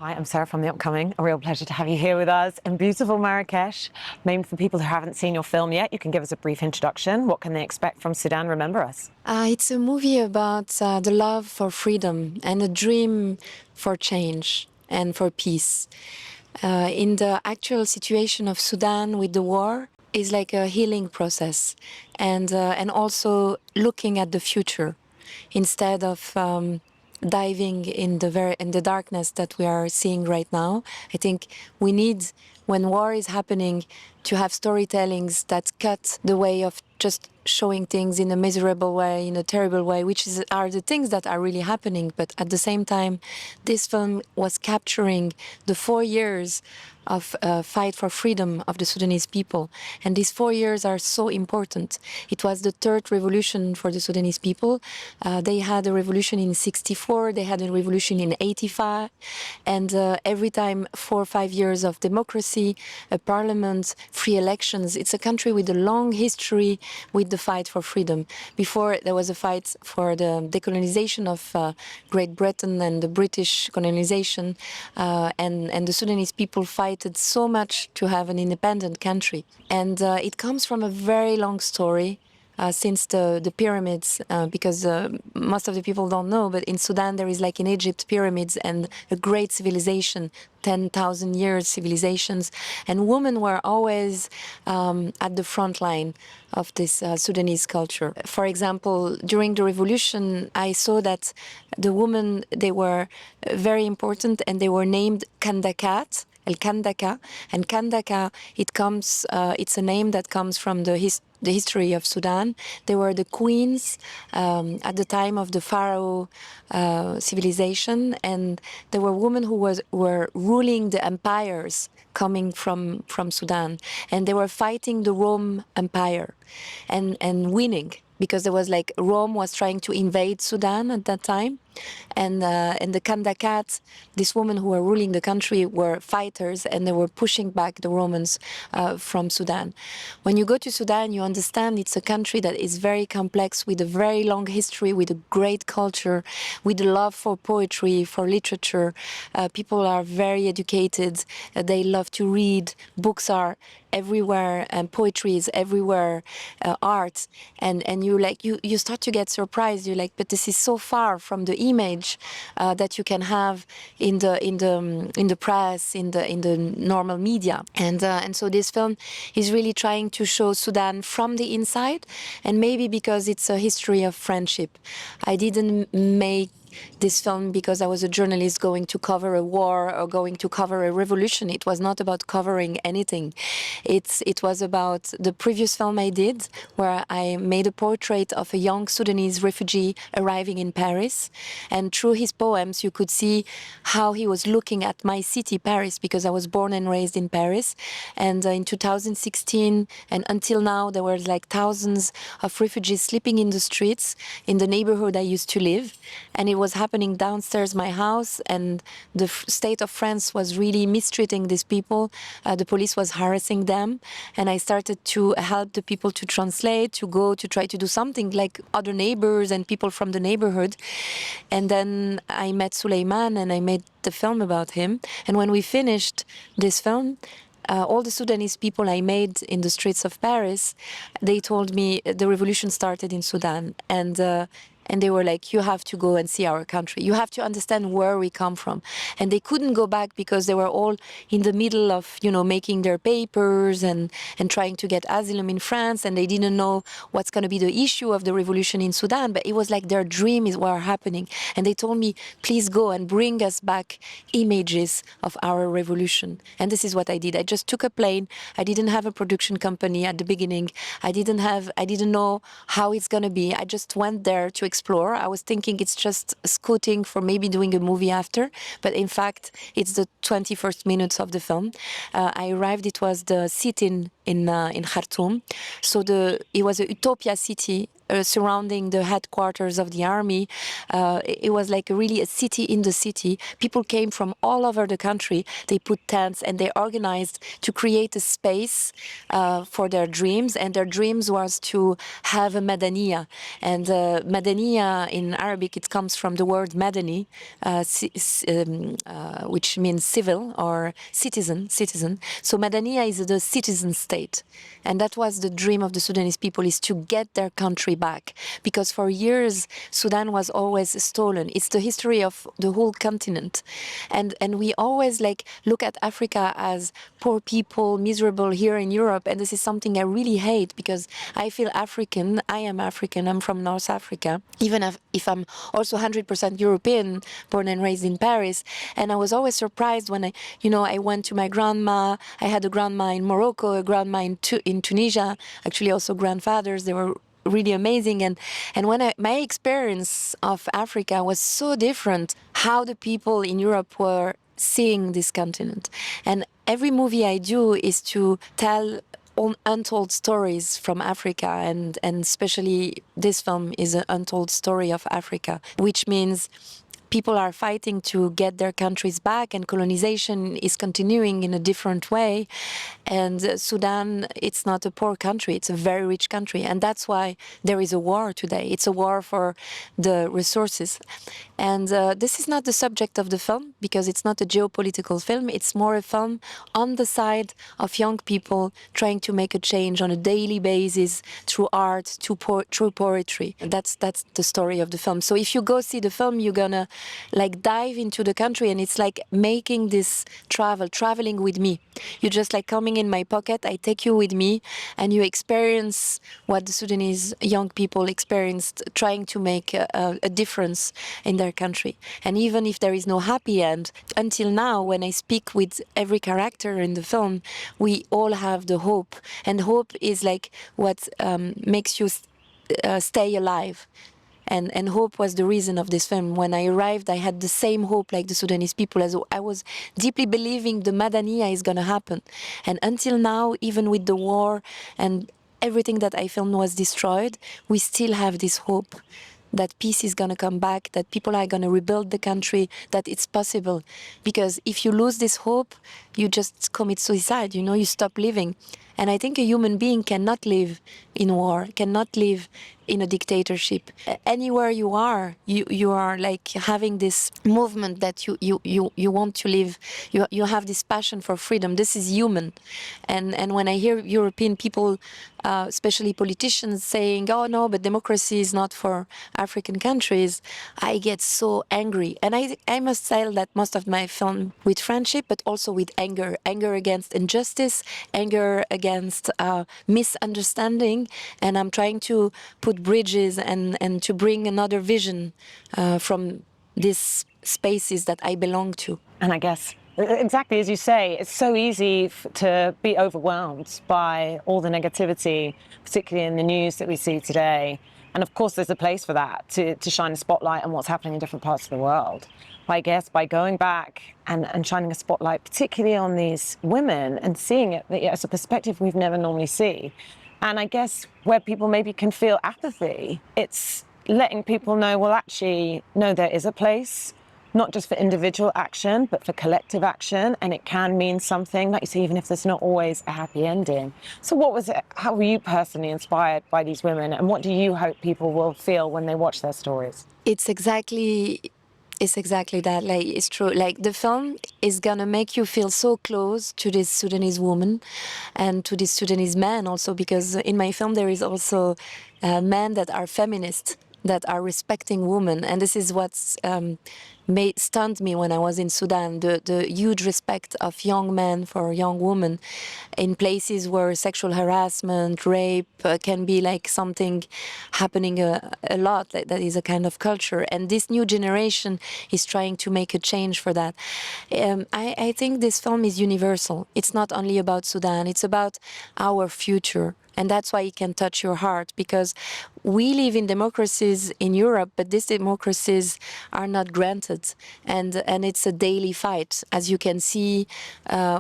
Hi, I'm Sarah from The Upcoming. A real pleasure to have you here with us in beautiful Marrakech. Maybe for people who haven't seen your film yet, you can give us a brief introduction. What can they expect from Sudan? Remember Us. It's a movie about the love for freedom and a dream for change and for peace. In the actual situation of Sudan with the war is like a healing process, and also looking at the future instead of diving in the darkness that we are seeing right now. I think we need, when war is happening, to have storytellings that cut the way of just showing things in a miserable way, in a terrible way, are the things that are really happening. But at the same time, this film was capturing the 4 years of fight for freedom of the Sudanese people. And these 4 years are so important. It was the third revolution for the Sudanese people. They had a revolution in '64, they had a revolution in '85, and every time 4 or 5 years of democracy, a parliament, free elections. It's a country with a long history with the fight for freedom. Before, there was a fight for the decolonization of Great Britain and the British colonization, and the Sudanese people fighted so much to have an independent country. And it comes from a very long story. Since the pyramids, because most of the people don't know, but in Sudan there is, like in Egypt, pyramids and a great civilization, 10,000 years civilizations, and women were always at the front line of this Sudanese culture. For example, during the revolution, I saw that the women, they were very important, and they were named Kandakat, El Kandaka, and Kandaka, it's a name that comes from the history of Sudan. They were the queens at the time of the Pharaoh civilization, and there were women who were ruling the empires coming from Sudan, and they were fighting the Rome Empire and winning, because there was, like, Rome was trying to invade Sudan at that time, and the Kandakat, these women who were ruling the country, were fighters, and they were pushing back the Romans from Sudan. When you go to Sudan, you understand it's a country that is very complex, with a very long history, with a great culture, with a love for poetry, for literature. People are very educated. They love to read. Books are everywhere, and poetry is everywhere, art, and you start to get surprised. You're like, but this is so far from the image that you can have in the press, in the normal media, and so this film is really trying to show Sudan from the inside, and maybe because it's a history of friendship. I didn't make this film because I was a journalist going to cover a war or going to cover a revolution. It was not about covering anything. It was about the previous film I did, where I made a portrait of a young Sudanese refugee arriving in Paris. And through his poems, you could see how he was looking at my city, Paris, because I was born and raised in Paris. And in 2016 and until now, there were like thousands of refugees sleeping in the streets in the neighborhood I used to live. And it was happening downstairs my house, and the state of France was really mistreating these people. The police was harassing them, and I started to help the people to translate, to go to try to do something like other neighbors and people from the neighborhood. And then I met Suleiman, and I made the film about him. And when we finished this film, all the Sudanese people I made in the streets of Paris, they told me the revolution started in Sudan, and they were like, you have to go and see our country. You have to understand where we come from. And they couldn't go back because they were all in the middle of, making their papers and trying to get asylum in France. And they didn't know what's going to be the issue of the revolution in Sudan. But it was like their dream is what are happening. And they told me, please go and bring us back images of our revolution. And this is what I did. I just took a plane. I didn't have a production company at the beginning. I didn't know how it's going to be. I just went there to explore. I was thinking it's just scouting for maybe doing a movie after, but in fact, it's the 21st minutes of the film. I arrived, it was the sit-in in Khartoum. So it was a utopia city, surrounding the headquarters of the army. It was like really a city in the city. People came from all over the country. They put tents and they organized to create a space for their dreams. And their dreams was to have a madaniya. And madaniya in Arabic, it comes from the word madani, which means civil or citizen. So madaniya is the citizen state. And that was the dream of the Sudanese people, is to get their country back. Because for years, Sudan was always stolen. It's the history of the whole continent. And we always like look at Africa as poor people, miserable here in Europe. And this is something I really hate, because I feel African. I am African. I'm from North Africa, even if I'm also 100% European, born and raised in Paris. And I was always surprised when I went to my grandma. I had a grandma in Morocco, a grandma in Tunisia, actually also grandfathers. They were really amazing. And when my experience of Africa was so different, how the people in Europe were seeing this continent. And every movie I do is to tell untold stories from Africa, and especially this film is an untold story of Africa, which means people are fighting to get their countries back, and colonization is continuing in a different way. And Sudan, it's not a poor country, it's a very rich country. And that's why there is a war today. It's a war for the resources. And this is not the subject of the film, because it's not a geopolitical film. It's more a film on the side of young people trying to make a change on a daily basis through art, through poetry. And that's the story of the film. So if you go see the film, you're gonna like dive into the country, and it's like making this traveling with me. You're just like coming in my pocket, I take you with me, and you experience what the Sudanese young people experienced trying to make a difference in their country. And even if there is no happy end, until now, when I speak with every character in the film, we all have the hope. And hope is like what makes you stay alive. And hope was the reason of this film. When I arrived, I had the same hope like the Sudanese people, as I was deeply believing the Madaniya is going to happen. And until now, even with the war and everything that I filmed was destroyed, we still have this hope that peace is going to come back, that people are going to rebuild the country, that it's possible. Because if you lose this hope, you just commit suicide, you stop living. And I think a human being cannot live in war, cannot live in a dictatorship. Anywhere you are like having this movement that you want to live. You have this passion for freedom. This is human. And when I hear European people, especially politicians, saying, "Oh no, but democracy is not for African countries," I get so angry. And I must say that most of my film with friendship, but also with anger against injustice, anger against misunderstanding. And I'm trying to put bridges and to bring another vision from these spaces that I belong to. And I guess, exactly as you say, it's so easy to be overwhelmed by all the negativity, particularly in the news that we see today. And of course, there's a place for that, to shine a spotlight on what's happening in different parts of the world. I guess by going back and shining a spotlight, particularly on these women, and seeing it as a perspective we've never normally see. And I guess where people maybe can feel apathy, it's letting people know, well, actually, no, there is a place, not just for individual action, but for collective action. And it can mean something, like you say, even if there's not always a happy ending. So what was it? How were you personally inspired by these women? And what do you hope people will feel when they watch their stories? It's exactly that. Like, it's true. Like, the film is gonna make you feel so close to this Sudanese woman and to this Sudanese man also, because in my film there is also men that are feminists, that are respecting women. And this is what's stunned me when I was in Sudan, the huge respect of young men for young women in places where sexual harassment, rape can be like something happening a lot. That is a kind of culture. And this new generation is trying to make a change for that. I think this film is universal. It's not only about Sudan, it's about our future. And that's why it can touch your heart, because we live in democracies in Europe, but these democracies are not granted. united, and it's a daily fight, as you can see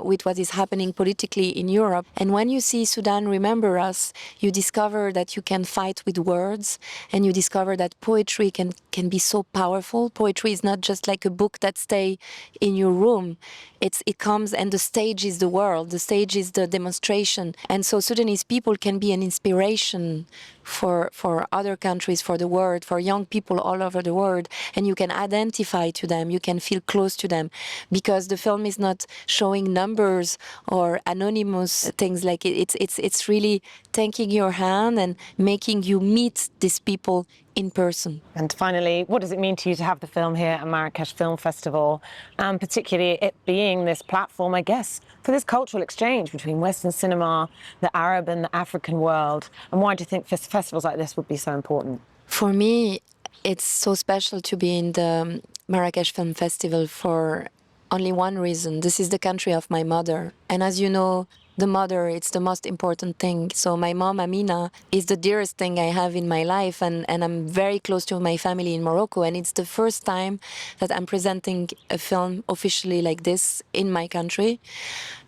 with what is happening politically in Europe. And when you see Sudan remember us, you discover that you can fight with words, and you discover that poetry can be so powerful. Poetry is not just like a book that stay in your room. It comes, and the stage is the world, the stage is the demonstration. And so Sudanese people can be an inspiration for other countries, for the world, for young people all over the world, and you can identify to them, you can feel close to them, because the film is not showing numbers or anonymous things. Like it's really taking your hand and making you meet these people in person. And finally, what does it mean to you to have the film here at Marrakech Film Festival, and particularly it being this platform, I guess, for this cultural exchange between Western cinema, the Arab and the African world? And why do you think festivals like this would be so important? For me, it's so special to be in the Marrakech Film Festival for only one reason. This is the country of my mother. And as you know, the mother, it's the most important thing. So my mom, Amina, is the dearest thing I have in my life. And I'm very close to my family in Morocco. And it's the first time that I'm presenting a film officially like this in my country.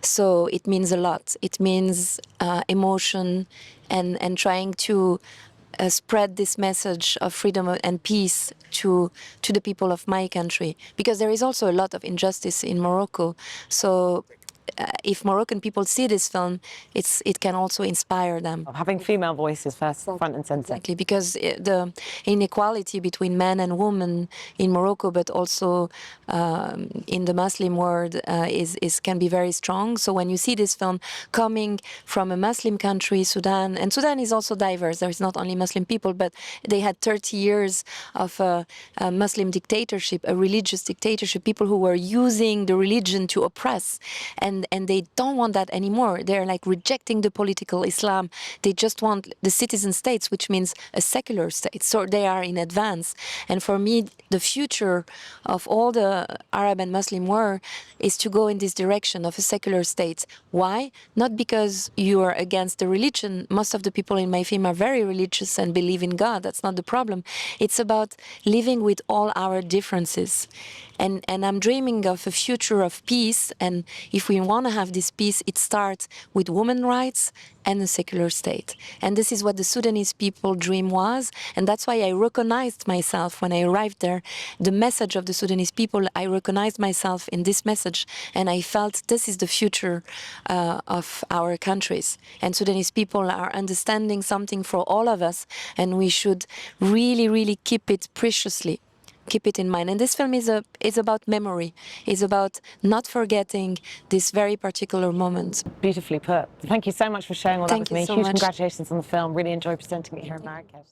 So it means a lot. It means emotion and trying to spread this message of freedom and peace to the people of my country, because there is also a lot of injustice in Morocco. So if Moroccan people see this film, it can also inspire them. Having female voices first, front and centre. Exactly, because the inequality between men and women in Morocco, but also in the Muslim world, can be very strong. So when you see this film coming from a Muslim country, Sudan, and Sudan is also diverse. There is not only Muslim people, but they had 30 years of a Muslim dictatorship, a religious dictatorship, people who were using the religion to oppress. And they don't want that anymore. They're like rejecting the political Islam. They just want the citizen states, which means a secular state. So they are in advance. And for me, the future of all the Arab and Muslim world is to go in this direction of a secular state. Why? Not because you are against the religion. Most of the people in my film are very religious and believe in God. That's not the problem. It's about living with all our differences. And I'm dreaming of a future of peace. And if we want to have this peace, it starts with women's rights and a secular state. And this is what the Sudanese people dream was. And that's why I recognized myself when I arrived there. The message of the Sudanese people, I recognized myself in this message. And I felt this is the future of our countries. And Sudanese people are understanding something for all of us. And we should really, really keep it preciously. Keep it in mind. And this film is about memory. It's about not forgetting this very particular moment. Beautifully put. Thank you so much for sharing all that with me. Thank you so Huge much. congratulations on the film. Really enjoyed presenting it here in Marrakech.